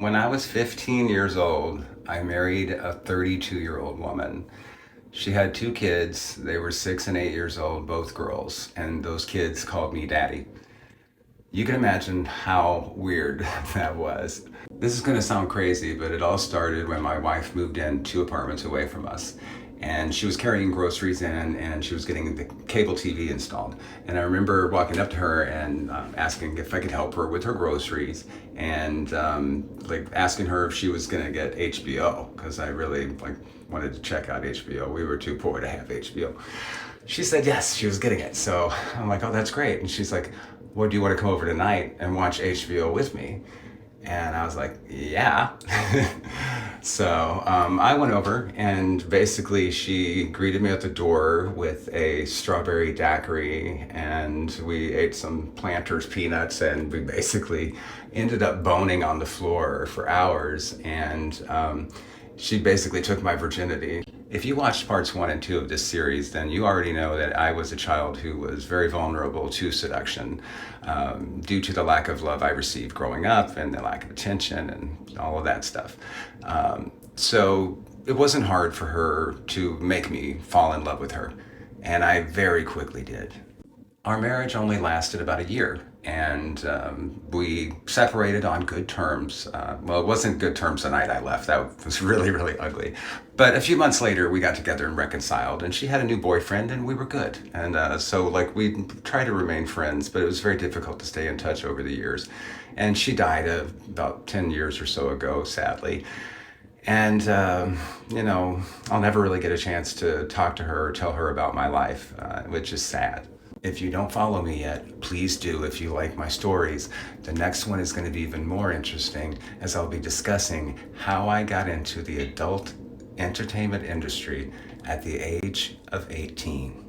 When I was 15 years old, I married a 32-year-old woman. She had two kids. They were 6 and 8 years old, both girls, and those kids called me daddy. You can imagine how weird that was. This is going to sound crazy, but it all started when my wife moved in 2 apartments away from us. And she was carrying groceries in and she was getting the cable TV installed. And I remember walking up to her and asking if I could help her with her groceries and like asking her if she was going to get HBO because I really like wanted to check out HBO. We were too poor to have HBO. She said yes, she was getting it. So I'm like, oh, that's great. And she's like, well, do you want to come over tonight and watch HBO with me? And I was like, yeah. So I went over and basically she greeted me at the door with a strawberry daiquiri and we ate some Planters peanuts and we basically ended up boning on the floor for hours and she basically took my virginity. If you watched parts 1 and 2 of this series, then you already know that I was a child who was very vulnerable to seduction due to the lack of love I received growing up and the lack of attention and all of that stuff. So it wasn't hard for her to make me fall in love with her, and I very quickly did. Our marriage only lasted about a year, and we separated on good terms. Well, it wasn't good terms the night I left. That was really, really ugly. But a few months later, we got together and reconciled, and she had a new boyfriend, and we were good. And so, like, we tried to remain friends, but it was very difficult to stay in touch over the years. And she died about 10 years or so ago, sadly. And, I'll never really get a chance to talk to her or tell her about my life, which is sad. If you don't follow me yet, please do if you like my stories. The next one is going to be even more interesting as I'll be discussing how I got into the adult entertainment industry at the age of 18.